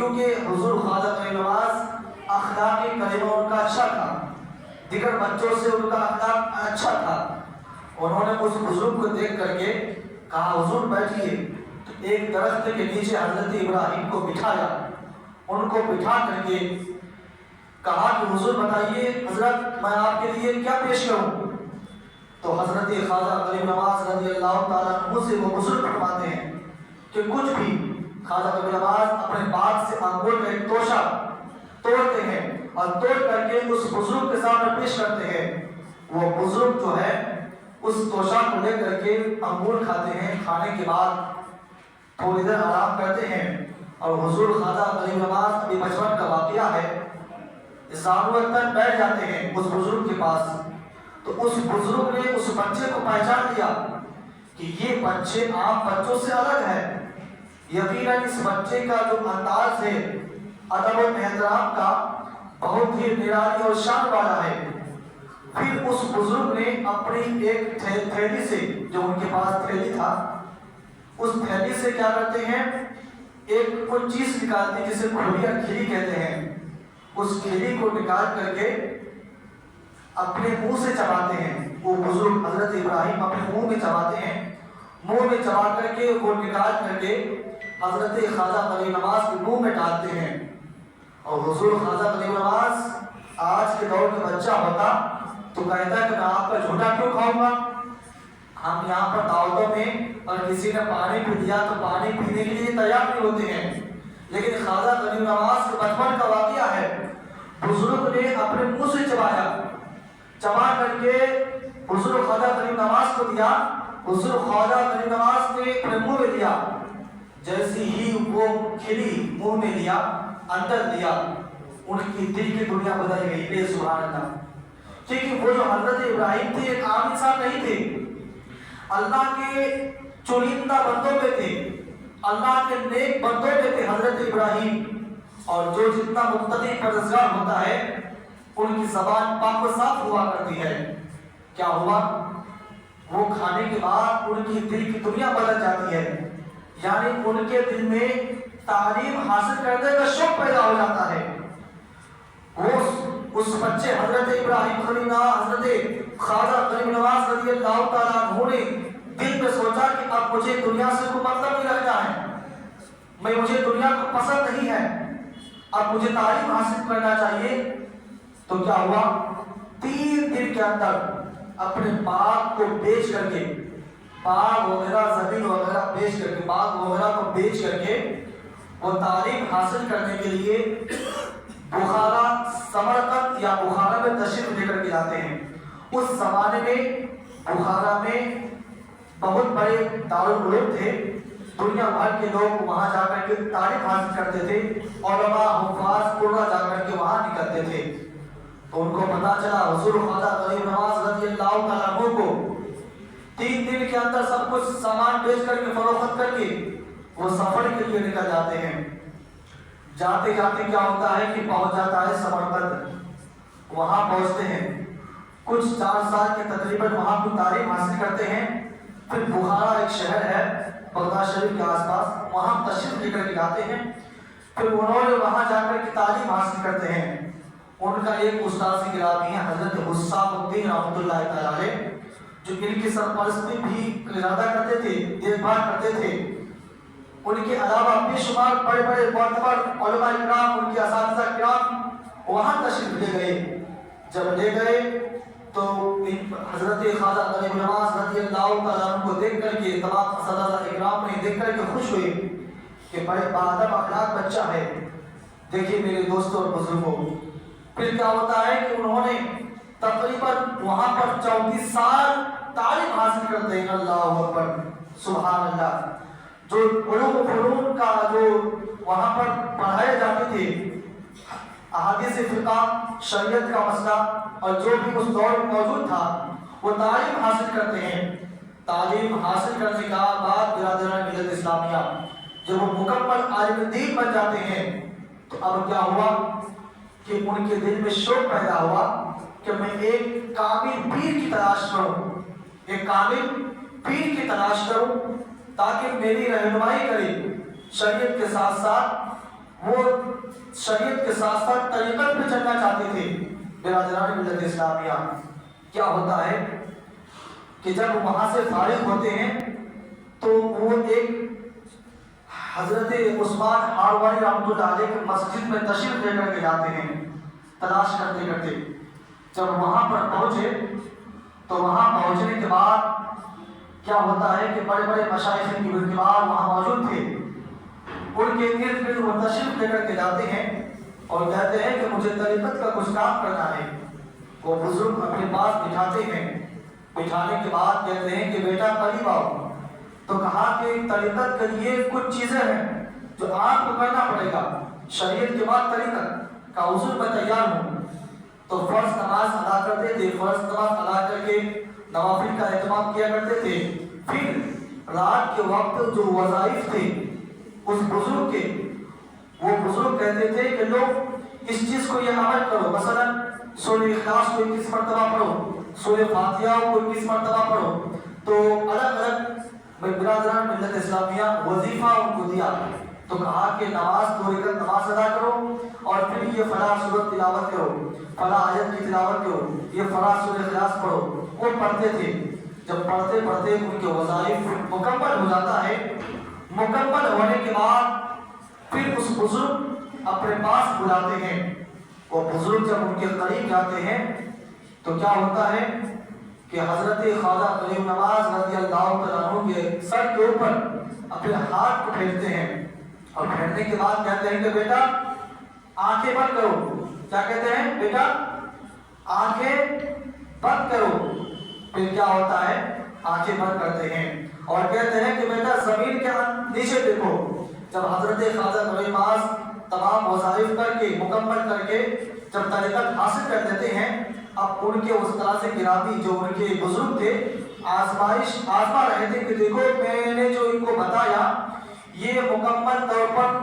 کیونکہ حضور خواجہ غریب نواز اخلاق کریمہ ان کا اچھا تھا، دیگر بچوں سے ان کا اخلاق اچھا تھا۔ انہوں نے اس بزرگ کو دیکھ کر کے کہا حضور بیٹھیے، تو ایک درخت کے نیچے حضرت ابراہیم کو بٹھایا، ان کو بٹھا کر کے کہا کہ حضور بتائیے حضرت میں آپ کے لیے کیا پیش کروں؟ تو حضرت خواجہ غریب نواز رضی اللہ تعالیٰ عنہ سے وہ بزرگ فرماتے ہیں کہ کچھ بھی خواجہ غریب نواز اپنے بات سے انگور کا ایک توشہ توڑتے ہیں اور توڑ کر کے اس بزرگ کے سامنے پیش کرتے ہیں۔ وہ بزرگ جو ہے اس توشہ کو لے کر کے انگور کھاتے ہیں، کھانے کے بعد تھوڑی دیر آرام کرتے ہیں، اور حضور خواجہ غریب نواز ابھی بچپن کا واقعہ ہے، ضرورت پر بیٹھ جاتے ہیں اس بزرگ کے پاس۔ تو اس بزرگ نے اس بچے کو پہچان لیا کہ یہ بچے عام بچوں سے الگ ہے، یقیناً اس بچے کا جو انداز ہے ادب و احترام کا بہت ہی نرالی اور شان والا ہے۔ پھر اس بزرگ نے اپنی ایک تھیلی سے، جو ان کے پاس تھیلی تھا، اس تھیلی سے کیا کرتے ہیں، ایک کوئی چیز نکالتے ہیں جسے کھولی یا کھلی کہتے ہیں، اس کھلی کو نکال کر کے اپنے منہ سے چباتے ہیں۔ وہ بزرگ حضرت ابراہیم اپنے منہ میں چباتے ہیں، منہ میں چبا کر کے وہ نکال کر کے حضرت خواجہ غریب نواز کے منہ میں ڈالتے ہیں۔ اور حضور خواجہ غریب نواز آج کے دور کا بچہ ہوتا تو کہتا ہے کہ میں آپ کا جھوٹا کیوں کھاؤں گا؟ ہم یہاں پر دعوتوں میں اور کسی نے پانی پی لیا تو پانی پینے کے لیے تیار نہیں ہوتے ہیں، لیکن خواجہ غریب نواز کے بچپن کا واقعہ ہے، بزرگ نے اپنے منہ سے چبایا، چبا کر کے حضور خواجہ غریب نواز کو دیا، حضور خواجہ غریب نواز نے اپنے منہ میں دیا، جیسی ہی وہ کھلی منہ میں لیا، اندر دیا، ان کی دل کی دنیا بدل گئی۔ بے سبحان اللہ، کیونکہ وہ جو حضرت ابراہیم تھے ایک عام انسان نہیں تھے، اللہ کے چنندہ بندوں پہ تھے، اللہ کے نیک بندوں پہ تھے حضرت ابراہیم۔ اور جو جتنا متقی پرہیزگار ہوتا ہے ان کی زبان پاک و صاف ہوا کرتی ہے۔ کیا ہوا؟ وہ کھانے کے بعد ان کی دل کی دنیا بدل جاتی ہے، یعنی ان کے دل میں تعلیم حاصل کرنے کا شوق پیدا ہو جاتا ہے۔ وہ اس بچے حضرت ابراہیم خلیل اللہ، حضرت خواجہ غریب نواز رضی اللہ تعالیٰ عنہ نے دل میں سوچا کہ اب مجھے دنیا سے کوئی مطلب نہیں رکھنا ہے، مجھے دنیا کو پسند نہیں ہے، اب مجھے تعلیم حاصل کرنا چاہیے۔ تو کیا ہوا؟ 3 دن کے اندر اپنے باغ کو بیچ کر کے، باغ وغیرہ زمین وغیرہ بیچ کر کے، باغ وغیرہ کو بیچ کر کے وہ تعلیم حاصل کرنے کے لیے بخارا، سمرقند یا بخارا میں تشریف لے کر کے جاتے ہیں۔ اس زمانے میں بخارا میں بہت بڑے دارالعلوم تھے، دنیا بھر کے لوگ وہاں جا کر کے تعلیم حاصل کرتے تھے، علماء حفاظ قرہ جا کر کے وہاں نکلتے تھے۔ تو ان کو پتا چلا حضور خواجہ غریب نواز رضی اللہ تعالیٰ عنہ کو 3 دن کے اندر سب کچھ سامان بیچ کر کے فروخت کر کے وہ سفر کے لیے نکل جاتے ہیں۔ جاتے جاتے کیا ہوتا ہے کہ پہنچ جاتا ہے سمرقند، وہاں پہنچتے ہیں، کچھ 4 سال کے تقریباً وہاں کو تعلیم حاصل کرتے ہیں۔ پھر بخارا ایک شہر ہے بغداد شریف کے آس پاس، وہاں تشریف لے کر کے جاتے ہیں۔ پھر انہوں نے وہاں جا کر کے تعلیم حاصل کرتے ہیں۔ ان کا ایک استاذ گرامی ہے حضرت حسام الدین رحمۃ اللہ تعالیٰ علیہ، جو ان کی سرپرستی بھی ارادہ کرتے تھے، دیکھ بھال کرتے تھے۔ ان کے علاوہ بے شمار بڑے بڑے معتبر علماء کرام، ان کے اساتذہ کرام وہاں تشریف لے گئے۔ جب لے گئے تو حضرت خواجہ غریب نواز رضی اللہ تعالیٰ عنہ کو دیکھ کر کے تمام اساتذہ اکرام نے دیکھ کر کے خوش ہوئے کہ بڑے باادب اخلاق بچہ ہے۔ دیکھیے میرے دوستوں اور بزرگوں، پھر کیا ہوتا ہے کہ انہوں نے تقریباً وہاں پر 34 سال تعلیم حاصل کرتے ہیں۔ اللہ اکبر، سبحان اللہ۔ جو علوم و فنون کا جو وہاں پر پڑھائے جاتے تھے، احادیث فقہ، شریعت کا مسئلہ اور جو بھی اس دور میں موجود تھا، وہ تعلیم حاصل کرتے ہیں۔ تعلیم حاصل کرنے کا بعد برادران ملت اسلامیہ جب وہ مکمل عالم دین بن جاتے ہیں تو اب کیا ہوا کہ ان کے دل میں شوق پیدا ہوا کہ میں ایک کامل پیر کی تلاش کروں، ایک کامل پیر کی تلاش کروں تاکہ میری رہنمائی کرے، شریعت کے ساتھ ساتھ وہ शरीयत के साथ साथ तरीक़त पे चलना चाहते थे। बिरादरान मिल्लत इस्लामिया, क्या होता है कि जब वहाँ से फारिग होते हैं तो वो एक हजरत उस्मान हारवानी रहमतुल्लाह अलैह के मस्जिद में तशरीफ लेकर के जाते हैं तलाश करते करते। जब वहाँ पर पहुँचे तो वहाँ पहुँचने के बाद क्या होता है कि बड़े बड़े मशाइख किबार वहाँ मौजूद थे। उनके इर्द गिर्द वो तशरीफ लेकर के जाते हैं और कहते हैं कि मुझे तरीक़त का कुछ काम करना है। वो बुजुर्ग अपने पास बिठाते हैं, बिठाने के बाद कहते हैं कि बेटा करीब आओ। तो कहा कि तरीक़त के लिए कुछ चीज़ें हैं जो आपको करना पड़ेगा, शरीयत के बाद तरीक़त का उसूल मैं तैयार हूँ। तो फ़र्ज़ नमाज अदा करते थे, फ़र्ज़ नमाज अदा करके नवाफिल का एहतमाम किया करते थे। फिर रात के वक्त जो वज़ाइफ थे उस बुजुर्ग के, वो बुजुर्ग कहते थे कि लोग इस चीज़ को ये अमल करो, मसलन सूरह इखलास को 21 मरतबा पढ़ो, सूरह फातिहा को 21 मरतबा पढ़ो। तो अलग अलग बिरादरान मिल्लत इस्लामिया वजीफा उनको दिया। तो कहा कि नमाज 2 रकात नमाज अदा करो और फिर ये फला सूरत तिलावत करो, फला आयत की तिलावत करो, ये फला सूरह इखलास पढ़ो। वो पढ़ते थे। जब पढ़ते पढ़ते उनके वज़ाइफ मुकम्मल हो जाता है, मुकम्मल होने के बाद फिर उस बुजुर्ग अपने पास बुलाते हैं। वो बुजुर्ग जब उनके करीब जाते हैं तो क्या होता है कि हजरत ख्वाजा करीम नवाज रज़ियल्लाहु तआला अन्हु के सर के ऊपर अपने हाथ को फेरते हैं और फेरने के बाद कहते हैं कि बेटा आंखें बंद करो। क्या कहते हैं? बेटा आंखें बंद करो। फिर क्या होता है? आंखें बंद करते हैं और कहते हैं कि बेटा जमीन के नीचे देखो। जब हजरत ख्वाजा करीम नवाज तमाम वज़ाइफ करके मुकम्मल करके जब तरीक़त हासिल कर देते हैं, अब उनके उस तरह से गिरामी जो उनके बुजुर्ग थे आजमा रहे थे कि देखो मैंने जो इनको बताया ये मुकम्मल तौर पर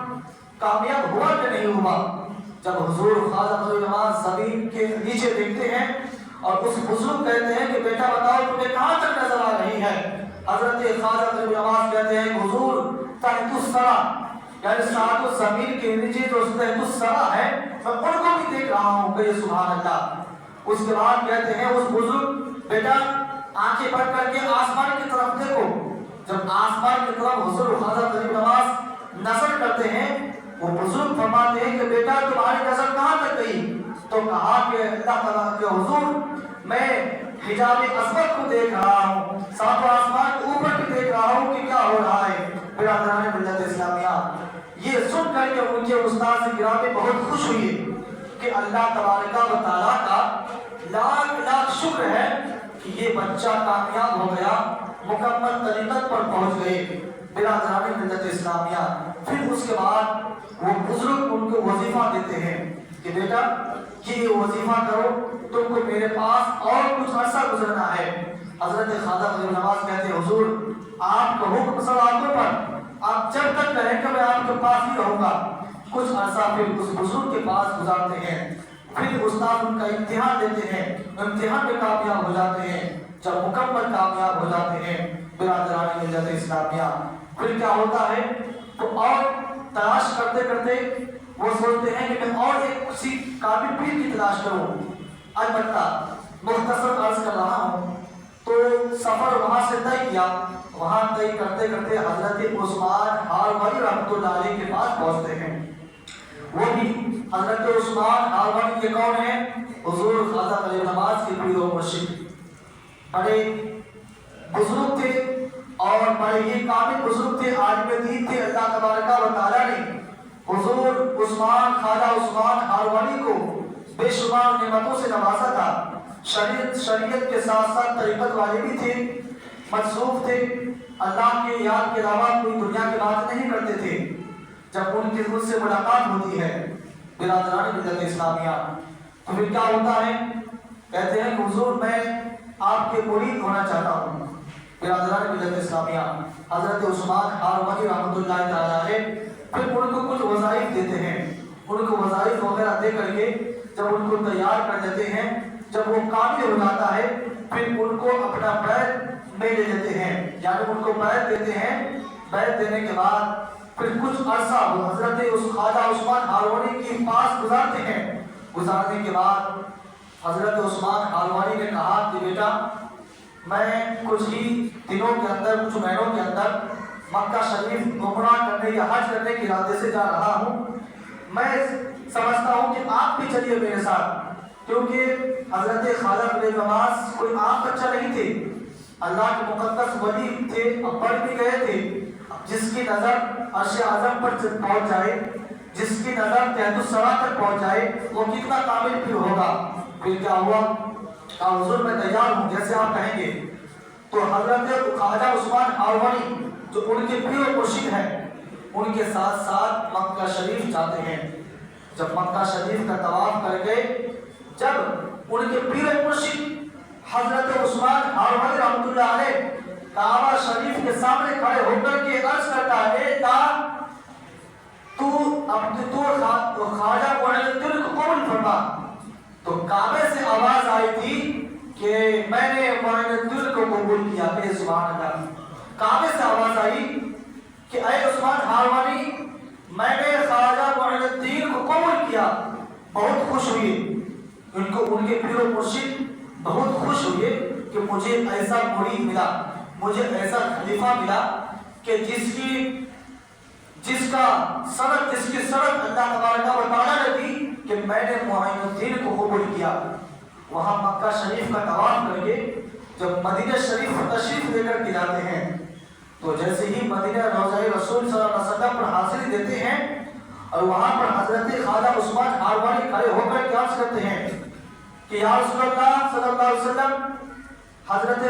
कामयाब हुआ कि नहीं हुआ। जब हुजूर ख्वाजा करीम नवाज ज़मीन के नीचे देखते हैं और उस बुजुर्ग कहते हैं कि बेटा बताओ तुम्हें कहाँ तक नजर आ रही है? हजरत ख्वाजा करीम नवाज कहते हैं हुजूर तहतुस्सरा, यानी सातों ज़मीन के नीचे जो तहतुस्सरा है मैं उनको भी देख रहा हूँ कि सुभान अल्लाह। उसके बाद कहते हैं उस बुजुर्ग बेटा आंखें बंद करके आसमान की तरफ देखो। जब आसमान की तरफ हुजूर ख्वाजा करीम नवाज नजर करते हैं, वो बुजुर्ग फरमाते हैं कि बेटा तुम्हारी नजर कहाँ तक गई? तो कहा कि अल्लाह ताला के हुजूर मैं हिजाब असमत को देख रहा हूँ, सातों आसमान के ऊपर भी देख रहा हूँ कि क्या हो रहा है। बिरादरान मिल्लत इस्लामिया, ये सुन करके उनके उस्ताद गिरामी बहुत खुश हुए कि अल्लाह तबारक व तआला का लाख लाख शुक्र है कि ये बच्चा कामयाब हो गया, मुकम्मल तरीक़त पर पहुंच गए। बिरादरान मिल्लत इस्लामिया, फिर उसके बाद वो बुजुर्ग उनको वजीफा देते हैं कि बेटा ये वजीफा करो, तुमको मेरे पास और कुछ अर्सा गुजरना है। हजरत ख्वाजा करीम नवाज कहते हैं हुजूर आपका हुक्म सलातों पर, आप जब तक कहें कि मैं आपके पास ही रहूंगा। कुछ अर्सा फिर उस बुजुर्ग के पास गुजारते हैं। फिर उस्ताद उनका इम्तिहान देते हैं, इम्तिहान में कामयाब हो जाते हैं। जब मुकम्मल कामयाब हो जाते हैं बिरादरान मिल्लत इस्लामिया, फिर क्या होता है तो और तलाश करते करते वो सोचते हैं कि मैं और एक किसी काबिल पीर की तलाश करूं। अलबत्ता मुख्तसर अर्ज कर रहा हूँ। तो सफर वहां से तय किया। वहां तय करते करते हजरत उस्मान हारवानी रहमतुल्लाह अलैह के पास पहुंचते हैं। वो भी हजरत उस्मान हारवानी के कौन है? हुजूर ख्वाजा करीम नवाज के पीर व मुर्शिद, बड़े बुजुर्ग थे और बड़े ही काबिल बुजुर्ग थे, आलिम दीन थे। अल्लाह तबारक व तआला ने हुजूर उस्मान ख्वाजा उस्मान हारवानी को बेशुमार नेमतों से नवाजा था। शरीयत के साथ साथ तरीक़त वाले भी थे, मसरूफ थे, अल्लाह के याद के अलावा कोई दुनिया की बात नहीं करते थे। जब उनकी मुझसे मुलाकात होती है बिरादरान मिल्लत इस्लामिया, तो फिर क्या होता है? कहते हैं कि हुजूर मैं आपके मुरीद होना चाहता हूँ। बिरादरान मिल्लत इस्लामिया, हजरत उस्मान हारवानी रहमतुल्लाह तआला अलैह फिर उनको कुछ वज़ाइफ देते हैं। उनको वज़ाइफ वगैरह दे करके जब उनको तैयार कर देते हैं, जब वो काबिल हो जाता है, फिर उनको अपना बैत में ले लेते हैं, यानी उनको बैत देते हैं। बैत देने के बाद پھر کچھ عرصہ وہ حضرت خواجہ عثمان ہالوانی کے پاس گزارتے ہیں. گزارنے کے بعد حضرت عثمان ہالوانی نے کہا کہ بیٹا میں کچھ ہی دنوں کے اندر, کچھ مہینوں کے اندر مکہ شریف عمرہ کرنے یا حج کرنے کے ارادے سے جا رہا ہوں. میں سمجھتا ہوں کہ آپ بھی چلیے میرے ساتھ, کیونکہ حضرت خواجہ غریب نواز کوئی عام بچہ نہیں تھے, اللہ کے مقدس ولی تھے, اب پڑھ بھی گئے تھے. جس کی نظر عرش اعظم پر پہنچ جائے, جس کی نظر تحت الثری تک پہنچ جائے, وہ کتنا کامل پھر ہوگا. پھر کیا ہوا, کہا حضور میں تیار ہوں جیسے آپ کہیں گے. تو حضرت خواجہ عثمان ہالوانی جو ان کے پیر و مرشد ہیں, ان کے ساتھ ساتھ مکہ شریف جاتے ہیں. جب مکہ شریف کا طواف کر کے جب ان کے پیر و مرشد حضرت عثمان ہالوانی رحمۃ اللہ علیہ کعبہ شریف کے سامنے کھڑے ہو کر کے عرض کرتا ہے تو خواجہ معین الدین کو قبول فرما. تو کعبے سے آواز آئی تھی کہ میں نے معین الدین کو قبول کیا. کہ سبحان اللہ, کعبے سے آواز آئی کہ اے عثمان ہالوانی میں نے خواجہ معین الدین کو قبول کیا. بہت خوش ہوئے ان کے پیر و مرشد, بہت خوش ہوئے کہ مجھے ایسا مرید ملا, مجھے ایسا خلیفہ ملا کہ جس کی سند اللہ تبارک و تعالیٰ نے دی کہ میں نے معین الدین کو قبول کیا. وہاں مکہ شریف کا طواف کر کے جب مدینہ شریف تشریف لے کر کے جاتے ہیں, تو جیسے ہی مدینہ روضہ رسول صلی اللہ علیہ وسلم پر حاضری دیتے ہیں اور وہاں پر حضرت خواجہ عثمان ہالوانی کھڑے ہو کر عرض کرتے ہیں کہ یا رسول اللہ صلی اللہ علیہ وسلم حضرت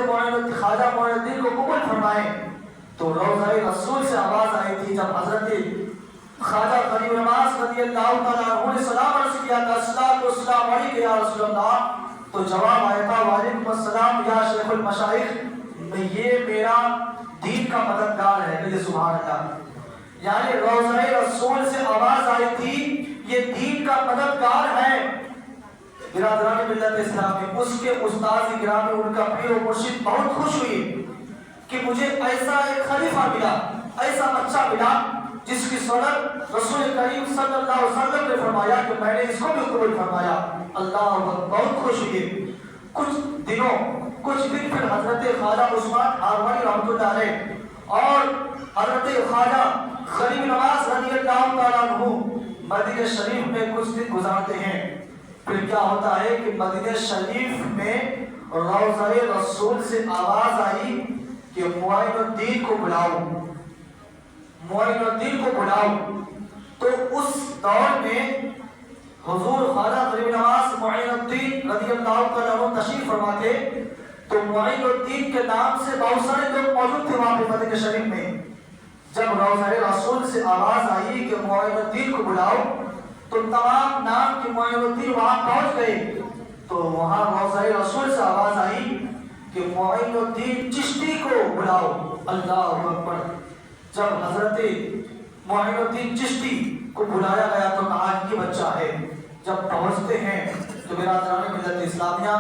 خواجہ معین الدین کو قبول فرمائیں. تو روضہ رسول سے آواز آئی تھی جب حضرت خواجہ غریب نواز رضی اللہ تعالیٰ عنہ نے سلام عرض کیا تھا السلام علیکم یا رسول اللہ, تو جواب آیا تھا وعلیکم السلام یا شیخ المشائخ, یہ میرا دین کا مددگار ہے. کہ سبحان اللہ, یعنی روضہ رسول سے آواز آئی تھی یہ دین کا مددگار ہے. برادران ملت اسلامی, اس کے استاد گرامی ان کا پیر و مرشد بہت خوش ہوئی کہ مجھے ایسا ایک خلیفہ ملا, ایسا بچہ ملا جس کی صورت رسول کریم صلی اللہ علیہ وسلم نے فرمایا کہ میں نے اس کو بھی قبول فرمایا. اللہ بہت خوش ہوئے. کچھ دن پھر حضرت خواجہ عثمان ہالوانی رحمۃ اللہ علیہ اور حضرت خواجہ غریب نواز رضی اللہ تعالیٰ عنہ مدینہ شریف میں کچھ دن گزارتے ہیں. پھر کیا ہوتا ہے کہ مدینہ شریف میں روضہ رسول سے آواز آئی کہ معین الدین کو بلاؤ, معین الدین کو بلاؤ. تو اس دور میں حضور خواجہ غریب نواز معین الدین رضی اللہ تعالیٰ عنہ تشریف فرماتے, تو معین الدین کے نام سے بہت سارے لوگ موجود تھے وہاں پہ مدینہ شریف میں. جب روضہ رسول سے آواز آئی کہ معین الدین کو بلاؤ, تو تمام نام کے معین الدین وہاں پہنچ گئے. تو وہاں روضہ رسول سے آواز آئی کہ معین الدین چشتی کو بلاؤ. اللہ اکبر. جب حضرت معین الدین چشتی کو بلایا گیا تو کہا یہ بچہ ہے. جب پہنچتے ہیں تو برادران ملت اسلامیہ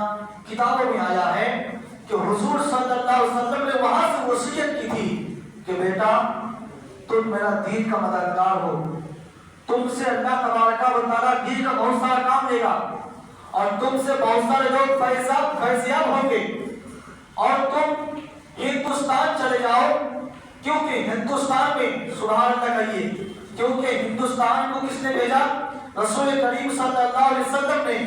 کتابوں میں آیا ہے کہ حضور صلی اللہ علیہ وسلم نے وہاں سے وصیت کی تھی کہ بیٹا تم میرا دین کا مددگار ہو, تم سے اللہ تبارک و تعالیٰ دین کا بہت سارا کام لے گا اور تم سے بہت سارے لوگ فیضیاب ہوں گے, اور تم ہندوستان چلے جاؤ, کیونکہ ہندوستان میں سبحان اللہ کہیے, کیونکہ ہندوستان کو کس نے بھیجا؟ رسول کریم صلی اللہ علیہ وسلم نے.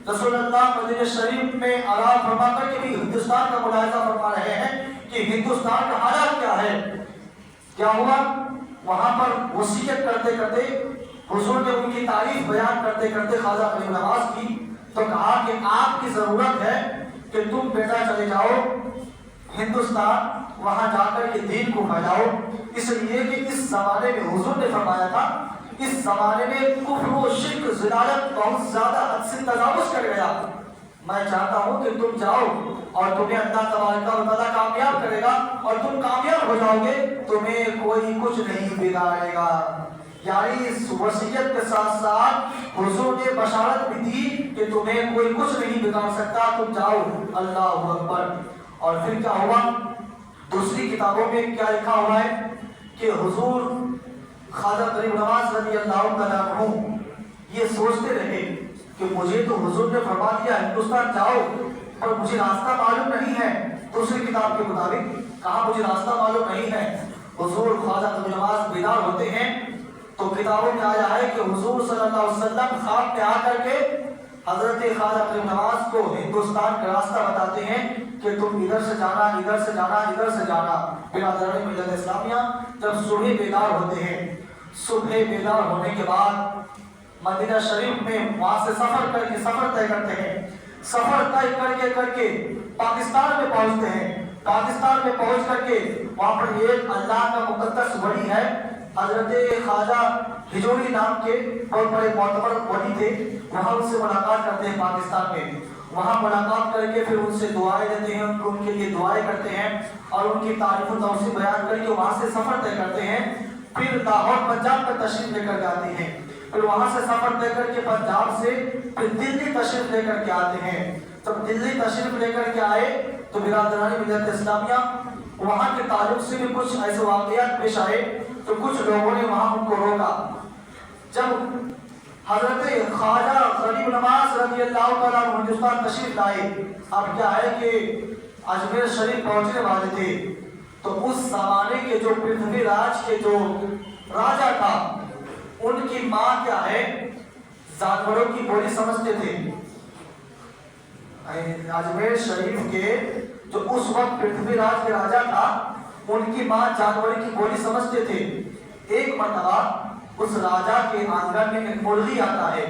رسول اللہ مدینہ شریف میں آرام فرما کر کے بھی ہندوستان کا ملاحظہ فرما رہے ہیں کہ ہندوستان کا حالات کیا ہے. کیا ہوا وہاں پر وصیت کرتے کرتے حضور نے ان کی تعریف بیان کرتے کرتے خواجہ غریب نواز کی, تو کہا کہ آپ کی ضرورت ہے کہ تم بیٹا چلے جاؤ ہندوستان, وہاں جا کر کے دین کو پھیلاؤ. اس لیے کہ اس زمانے میں حضور نے فرمایا تھا اس زمانے میں کفر و شرک ضلالت بہت زیادہ حد سے تجاوز کر گیا. میں چاہتا ہوں کہ تم جاؤ اور تمہیں اللہ تبارک و تعالیٰ کامیاب کرے گا اور تم کامیاب ہو جاؤ گے, تمہیں کوئی کچھ نہیں بگاڑے گا. یعنی اس وصیت کے ساتھ ساتھ حضور نے بشارت بھی دی کہ تمہیں کوئی کچھ نہیں بگاڑ سکتا, تم جاؤ. اللہ اکبر. اور پھر کیا ہوا, دوسری کتابوں میں کیا لکھا ہوا ہے کہ حضور ख्वाजा गरीब नवाज रज़ी अल्लाह तआला अन्हु ये सोचते रहे कि मुझे तो हुजूर ने फरमा दिया हिंदुस्तान जाओ, पर मुझे रास्ता मालूम नहीं है। दूसरी किताब के मुताबिक कहा मुझे रास्ता मालूम नहीं है। हुजूर ख्वाजा गरीब नवाज बेदार होते हैं तो किताबों में आया है कि हुजूर सल्लल्लाहु अलैहि वसल्लम ख्वाब में आकर के हजरत ख्वाजा गरीब नवाज को हिंदुस्तान का रास्ता बताते हैं कि तुम इधर से जाना, इधर से जाना, इधर से जाना। बिरादरान मिल्लत इस्लामिया जब सुबह बेदार होते हैं, सुबह बेदार होने के बाद मदीना शरीफ में वहां से सफर तय करते हैं। सफर तय करके पाकिस्तान में पहुंचते हैं। पाकिस्तान में पहुंच करके वहां पर एक अल्लाह का मुकद्दस वली है, हजरत ख्वाजा हिजोरी नाम के बहुत बड़े मोतबर वली थे। वहां उनसे मुलाकात करते हैं पाकिस्तान में। वहां मुलाकात करके फिर उनसे दुआएं देते हैं, उनके लिए दुआएं करते हैं और उनकी तारीफ व तौसीफ बयान करके वहां से सफर तय करते हैं। फिर लाहौर पंजाब में तशरीफ लेकर जाते हैं। फिर वहां से सफर तय करके पंजाब से फिर दिल्ली तशरीफ लेकर के आते हैं। जब दिल्ली तशरीफ लेकर के आए तो बिरादरानी मिल्लत इस्लामिया वहां के ताल्लुक से भी कुछ ऐसे वाक़यात पेश आए तो कुछ लोगों ने वहां उनको रोका। जब हजरत ख्वाजा गरीब नवाज रज़ी अल्लाह तआला अन्हु हिंदुस्तान तशरीफ लाए, अब क्या है कि अजमेर शरीफ पहुंचने वाले थे तो उस जमाने के जो पृथ्वीराज के जो राजा था उनकी माँ क्या है जानवरों की बोली समझते थे। अजमेर शरीफ के जो उस वक्त पृथ्वीराज के राजा था उनकी माँ जानवर की बोली समझते थे। एक मरतबा उस राजा के आंगन में एक मुर्गी आता है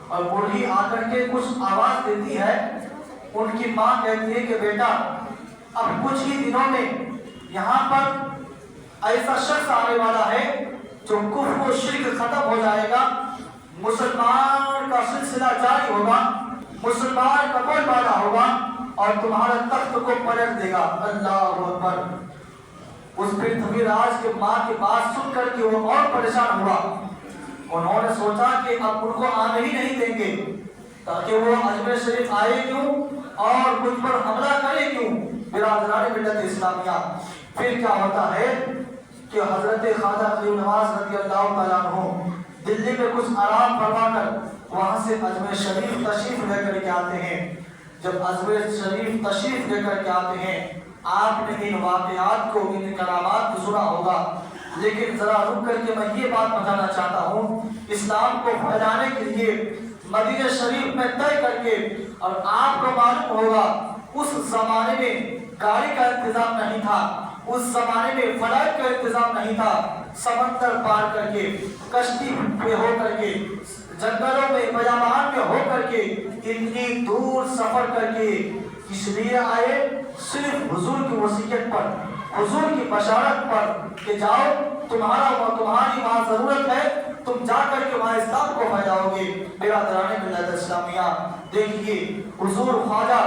और मुर्गी आकर के कुछ आवाज देती है। उनकी माँ कहती है कि बेटा अब कुछ ही दिनों में यहाँ पर ऐसा शख्स आने वाला है जो कुफ्र व शिर्क खत्म हो जाएगा, मुसलमान का सिलसिला जारी होगा, मुसलमान का बोलबाला होगा और तुम्हारा तख्त को पलट देगा। अल्लाहु अकबर। उस पृथ्वीराज के माँ की बात सुन करके वो और परेशान हुआ। उन्होंने सोचा कि अब उनको आने ही नहीं देंगे ताकि वो अजमेर शरीफ आए क्यों और मुझ पर हमला करे क्यों। बिरादरान मिल्लत इस्लामिया फिर क्या होता है कि हजरत ख्वाजा गरीब नवाज रज़ी अल्लाह तआला अन्हु दिल्ली में कुछ आराम फरमाकर वहां से अजमेर शरीफ तशरीफ लेकर के आते हैं। जब अजमेर शरीफ तशरीफ लेकर के आते हैं आपने इन वाक़यात को, इन करामात को सुना होगा, लेकिन जरा रुक करके मैं ये बात बताना चाहता हूँ, इस्लाम को फैलाने के लिए मदीना शरीफ में तय करके, और आपको मालूम होगा उस जमाने में गाड़ी का इंतजाम नहीं था, उस जमाने में फ्लाइट का इंतजाम नहीं था, समंदर पार करके कश्ती पे हो करके जंगलों में बयाबान में हो करके इतनी दूर सफर करके इसलिए आए सिर्फ हुजूर की वसीयत पर, हुजूर की बशारत पर कि जाओ तुम्हारी वहाँ जरूरत है, तुम जा करके वहाँ इस्लाम को फैलाओगे। बिरादराने मिल्लत इस्लामिया देखिए हुजूर ख्वाजा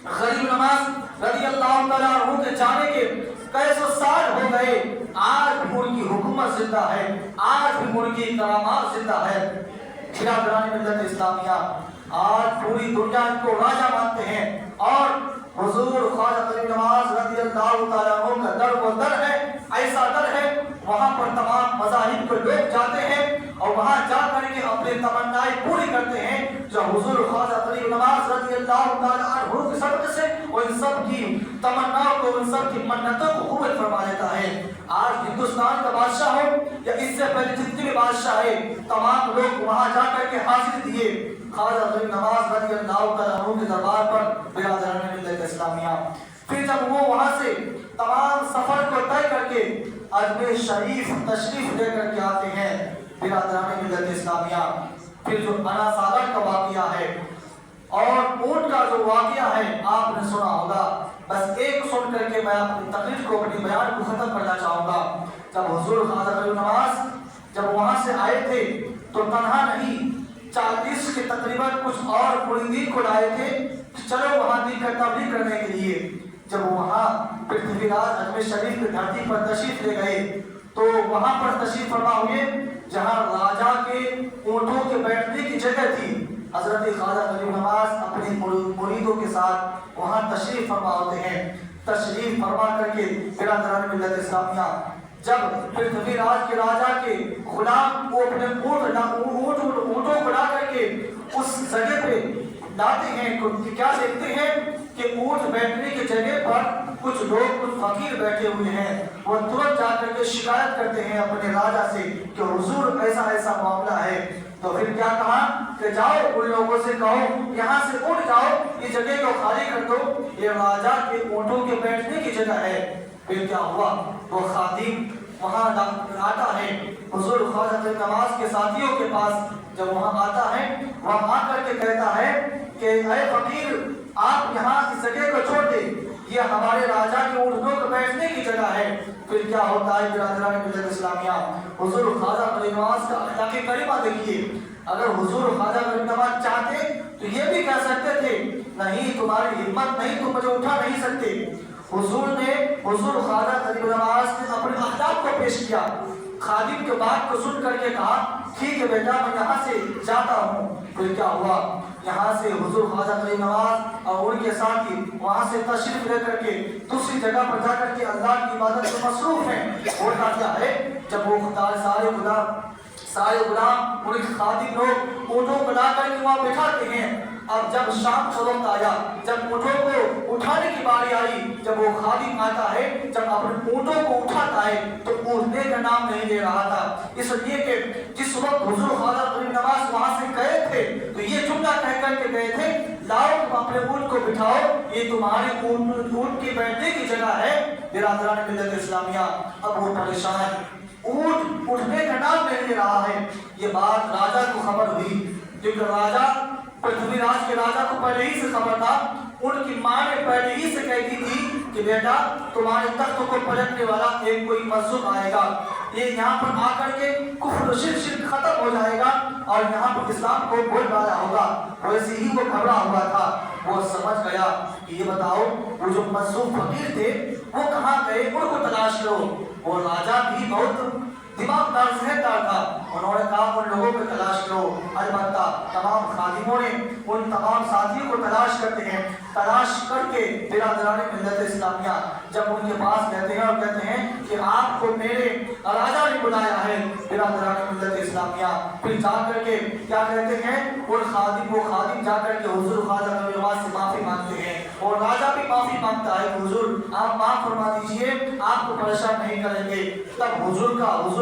गरीब नवाज रज़ी अल्लाह तआला अन्हु के जाने के कैसो साल हो गए, आज भी उनकी हुकूमत जिंदा है, आज भी उनकी करामात जिंदा है। बिरादराने मिल्लत इस्लामिया आज पूरी दुनिया इनको राजा मानते हैं और हुजूर ख्वाजा गरीब नवाज रज़ी अल्लाह तआला अन्हु का दर वो दर है, ऐसा दर है वहाँ पर तमाम मज़ाहिब के लोग जाते हैं और वहाँ जा करके अपनी तमन्नाएं पूरी करते हैं जो हुजूर ख्वाजा गरीब नवाज रज़ी अल्लाह तआला अन्हु की सदक़े से और इन सब की तमन्नाओं को, इन सब की मन्नतों को कबूल फरमा लेता है। आज हिंदुस्तान का बादशाह हो या इससे पहले जितने भी बादशाह है तमाम लोग वहाँ जा करके हाजिर दिए ख्वाजा गरीब नवाज रज़ी अल्लाह तआला अन्हु के दरबार पर। बिरादरान मिल्लत इस्लामिया फिर जब वो वहाँ से तमाम सफर को तय करके अजमेर शरीफ तशरीफ लेकर के आते हैं। बिरादरान मिल्लत इस्लामिया फिर जो अना सागर का वाक़या है और ऊंट का जो वाक़या है आपने सुना होगा, बस एक सुन करके मैं अपनी तकरीर को, अपनी बयान को खत्म करना चाहूँगा। जब हुजूर ख्वाजा गरीब नवाज जब वहाँ से आए थे तो तन्हा नहीं 40 के तकरीबन कुछ और मुरीदीन को लाए थे कि चलो वहाँ दी का तबलीग करने के लिए। जब वहाँ पृथ्वीराज अजमेर शरीफ की धरती पर तशरीफ ले गए तो वहाँ पर तशरीफ फरमा हुए जहाँ राजा के ऊँटों के बैठने की जगह थी। हजरत ख्वाजा गरीब नवाज अपने मुरीदों के साथ वहाँ तशरीफ फरमा होते हैं। तशरीफ फरमा करके बिरादरान मिल्लत इस्लामिया जब पृथ्वी राज के राजा के गुलाम वो अपने ऊँटों को ला करके उस जगह पे लाते हैं तो क्या देखते हैं कि ऊँट बैठने की जगह पर कुछ लोग, कुछ फकीर बैठे हुए हैं। वो तुरंत जाकर के शिकायत करते हैं अपने राजा से कि हुजूर ऐसा ऐसा मामला है। तो फिर क्या कहा कि जाओ उन लोगों से कहो यहाँ से उठ जाओ, ये जगह को खाली कर दो, ये राजा के ऊँटों के बैठने की जगह है। फिर क्या हुआ, वो खादिम वहाँ आता है हुजूर ख्वाजा नवाज के साथियों के पास। जब वहाँ आता है, वहाँ आकर के कहता है कि ऐ फकीर, आप यहाँ इस जगह को छोड़ दे, ये हमारे राजा के ऊँटों को बैठने की जगह है। फिर क्या होता है बिरादरान मिल्लत इस्लामिया, हुजूर ख्वाजा नवाज का अखलाक़ करीमा देखिए। अगर हुजूर ख्वाजा नवाज चाहते तो ये भी कह सकते थे, नहीं तुम्हारी हिम्मत नहीं, तुम मुझे उठा नहीं सकते। हुजूर ख्वाजा नवाज ने अपने अखलाक़ को पेश किया। खादिम के बात को सुन करके कहा, ठीक है बेटा, मैं यहाँ से जाता हूँ। फिर क्या हुआ, यहाँ से हुजूर ख्वाजा नवाज और उनके साथी वहाँ से तशरीफ लेकर के दूसरी जगह पर जाकर के अल्लाह की इबादत में मसरूफ हैं। होता क्या है, जब वो सारे गुलाम उनके खादिम लोग ऊँटों को ला करके वहाँ बैठाते हैं। अब जब शाम का वक्त आया, जब ऊँटों को उठाने की बारी आई, जब वो खादिम आता है, जब अपने ऊँटों को उठाता है तो उठने का नाम नहीं ले रहा था। इसलिए कि जिस वक्त हुजूर ख्वाजा नवाज वहाँ से गए थे तो ये जुमला कह करके गए थे, लाओ तुम अपने ऊँट को बिठाओ, ये तुम्हारे ऊँट की बैठने की जगह है। बिरादरान मिल्लत इस्लामिया, अब वो परेशान, ऊँट उठने का नाम नहीं ले रहा है। ये बात राजा को खबर हुई, क्योंकि राजा पृथ्वीराज के राजा को पहले ही से खबर था। उनकी माँ ने पहले ही से कह दी थी कि बेटा, तुम्हारे तख्त को पलटने वाला एक कोई मजलूम आएगा, ये यहाँ पर आकर के कुफ्र शिर्क खत्म हो जाएगा और यहाँ पर इस्लाम को बोलबाला होगा। वैसे ही वो घबरा हुआ था। वो समझ गया कि ये बताओ, वो जो मजलूम फकीर थे वो कहाँ गए, उनको तलाश करो। वो राजा भी बहुत दिमागदार ज़हनदार था, उन्होंने कहा उन लोगों को तलाश करो। अलबत्ता तमाम खादिमों ने उन तमाम साथियों को तलाश करते हैं। तलाश करके बिरादरान मिल्लत इस्लामिया जब उनके पास कहते हैं और कहते हैं कि आपको मेरे राजा ने बुलाया है, बिरादरान मिल्लत इस्लामिया फिर जा करके क्या कहते हैं, वो खादिम जा करके हुजूर ख्वाजा नवाज से माफ़ी मांगते हैं और राजा भी माफ़ी मांगता है, हुजूर आप माफ़ फरमा दीजिए, आपको परेशान नहीं करेंगे। तब हुजूर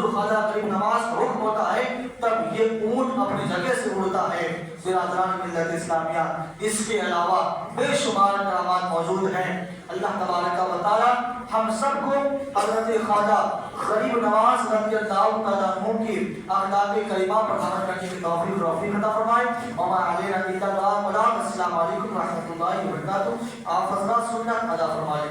ख्वाजा नवाज का हुक्म होता है, तब ये ऊँट अपनी जगह से उड़ता है। बिरादरान मिल्लत इस्लामिया, इसके अलावा बेशुमार करामात मौजूद हैं। अल्लाह तबारक व तआला हम सबको हज़रत ख्वाजा गरीब नवाज रज़ियल्लाहु तआला अन्हु की अखलाक़ करीमा पर अमल करने की तौफ़ीक़ अता फरमाए। और अलैना इल्लल्लाह। अस्सलामु अलैकुम व रहमतुल्लाहि व बरकातुहू। आप हज़रात सुन्नत अदा फरमाएं।